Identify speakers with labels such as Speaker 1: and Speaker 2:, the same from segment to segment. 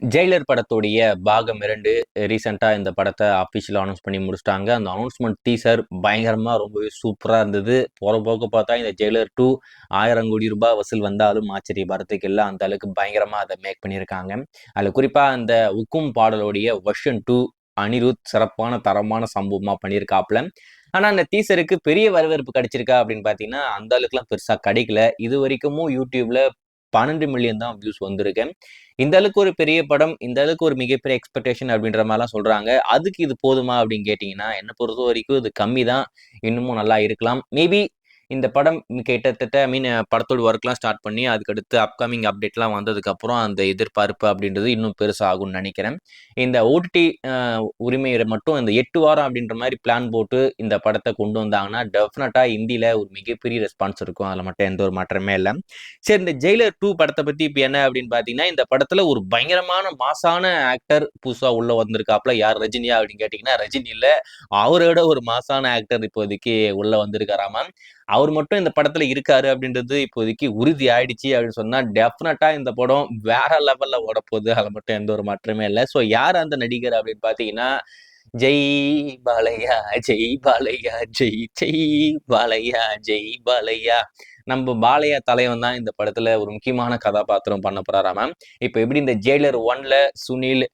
Speaker 1: Jailer படத்துடைய பாகம் 2 ரீசென்ட்டா இந்த படத்த அஃபிஷியலா அனௌன்ஸ் பண்ணி முடிச்சுட்டாங்க. அந்த அனௌன்ஸ்மென்ட் டீசர் பயங்கரமா ரொம்பவே சூப்பரா இருந்தது. போற போக்க பார்த்தா இந்த ஜெயிலர் 2 ரூ. 1000 கோடி வசூல் வந்தாலும் ஆச்சரியப்படுறதுக்கு இல்ல. அந்த அளவுக்கு பயங்கரமா அத மேக் பண்ணியிருக்காங்க. அதுல குறிப்பா அந்த ஹுக்கும் பாடலுடைய வெர்ஷன் 2 அனிருத் சிறப்பான தரமான சம்பவமா பண்ணியிருக்காப்ல. ஆனா அந்த டீசருக்கு பெரிய வரவேற்பு கிடைச்சிருக்கா அப்படின்னு பார்த்தீங்கன்னா, அந்த அளவுக்குலாம் பெருசா கிடைக்கல. இதுவரைக்கும் YouTubeல 12 மில்லியன் தான் வியூஸ் வந்திருக்கு. இந்த அளவுக்கு ஒரு பெரிய படம், இந்த அளவுக்கு ஒரு மிகப்பெரிய எக்ஸ்பெக்டேஷன் அப்படின்ற மாரிலாம் சொல்றாங்க. அதுக்கு இது போதுமா அப்படின்னு கேட்டீங்கன்னா, என்ன பொறுத்தவரைக்கும் இது கம்மி தான். இன்னமும் நல்லா இருக்கலாம். மேபி இந்த படம் கிட்டத்தட்ட படத்தோட ஒர்க்லாம் ஸ்டார்ட் பண்ணி, அதுக்கடுத்து அப்கமிங் அப்டேட்லாம் வந்ததுக்கப்புறம், அந்த எதிர்பார்ப்பு அப்படின்றது இன்னும் பெருசாகும்னு நெனைக்கிறேன். இந்த ஓடிடி உரிமைய மட்டும் இந்த 8 வாரம் அப்படின்ற மாரி பிளான் போட்டு இந்த படத்த கொண்டு வந்தாங்கன்னா, டெஃபினட்டா ஹிந்தில ஒரு மிகப்பெரிய ரெஸ்பான்ஸ் இருக்கும். அதுல மட்டும் எந்த ஒரு மாற்றமே இல்ல. சரி, இந்த ஜெயிலர் 2 படத்த பத்தி இப்ப என்ன அப்படின்னு பார்த்தீங்கன்னா, இந்த படத்துல ஒரு பயங்கரமான மாஸான ஆக்டர் புதுசா உள்ள வந்திருக்காப்ல. யார் ரஜினியா அப்படின்னு கேட்டீங்கன்னா, ரஜினி இல்ல. அவர விட ஒரு மாஸான ஆக்டர் இப்போதைக்கு உள்ள வந்திருக்காராமா. அவர் மட்டும் இந்த படத்துல இருக்காரு அப்படின்றது இப்போதைக்கு உறுதி ஆயிடுச்சு அப்படின்னு சொன்னா, டெஃபினட்டா இந்த படம் வேற லெவல்ல ஓடப்போகுது. அதுல மட்டும் எந்த ஒரு மாற்றமே இல்ல. ஸோ யார் அந்த நடிகர் அப்படின்னு பார்த்தீங்கன்னா, ஜெய் பாலையா, ஜெய் பாலையா, ஜெய் ஜெய் பாலையா, ஜெய் பாலையா. நம்ப பாலையா தலைவன் தான் இந்த படத்துல ஒரு முக்கியமான கதாபாத்திரம் பண்ண போறாராம். இப்ப எப்படி இந்த ஜெயிலர் 1ல சுனில்,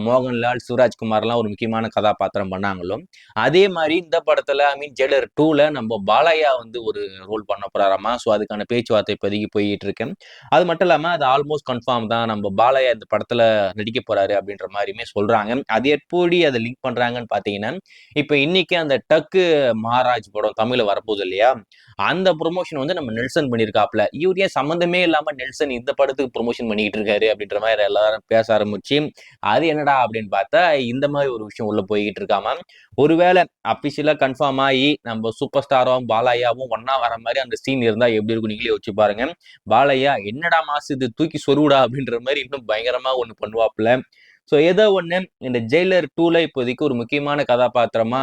Speaker 1: மோகன்லால், சிவராஜ்குமார்லாம் ஒரு முக்கியமான கதாபாத்திரம் பண்ணாங்களோ, அதே மாரி இந்த படத்துல ஜெயிலர் 2ல நம்ப பாலையா வந்து ஒரு ரோல் பண்ண போறாராமா. ஸோ அதுக்கான பேச்சுவார்த்தை இப்போதைக்கு போயிட்டு இருக்கு. அது மட்டும் இல்லாம அது ஆல்மோஸ்ட் கன்ஃபார்ம் தான். நம்ப பாலையா இந்த படத்துல நடிக்க போறாரு அப்படின்ற மாரியுமே சொல்றாங்க. அது எப்படி அத லிங்க் பண்றாங்கன்னு பார்த்தீங்கன்னா, இப்ப இன்னைக்கு அந்த டக்கு மகாராஜ் படம் தமிழ்ல வரப்போகுது இல்லையா? அந்த ப்ரமோஷன் வந்து நம்ம நெல்சன் பண்ணியிருக்காப்ல. இவரு ஏன் சம்மந்தமே இல்லாம நெல்சன் இந்த படத்துக்கு ப்ரமோஷன் பண்ணிக்கிட்டு இருக்காரு அப்படின்ற மாரி எல்லாரும் பேச ஆரம்பிச்சு, அது என்னடா அப்படின்னு பார்த்தா, இந்த மாரி ஒரு விஷயம் உள்ள போய்க்கிட்டு இருக்காமா. ஒருவேள அஃபிஷியலா கன்ஃபார்ம் ஆயி நம்ம சூப்பர் ஸ்டாரும், பாலையாவும் ஒண்ணா வர மாரி அந்த சீன் இருந்தா எப்படி இருக்கும் நீங்களே யோசிச்சு பாருங்க. பாலையா "என்னடா மாஸ் இது தூக்கி சொருவுடா" அப்படின்ற மாரி இன்னும் பயங்கரமா ஒண்ணு பண்ணுவாப்ல. ஸோ ஏதோ ஒண்ணு இந்த ஜெயிலர் 2ல இப்போதைக்கு ஒரு முக்கியமான கதாபாத்திரமா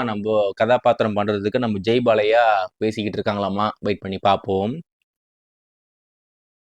Speaker 1: கதாபாத்திரம் பண்றதுக்கு நம்ம ஜெய் பாலையா பேசிக்கிட்டு இருக்காங்களாமா. வெயிட் பண்ணி பார்ப்போம்.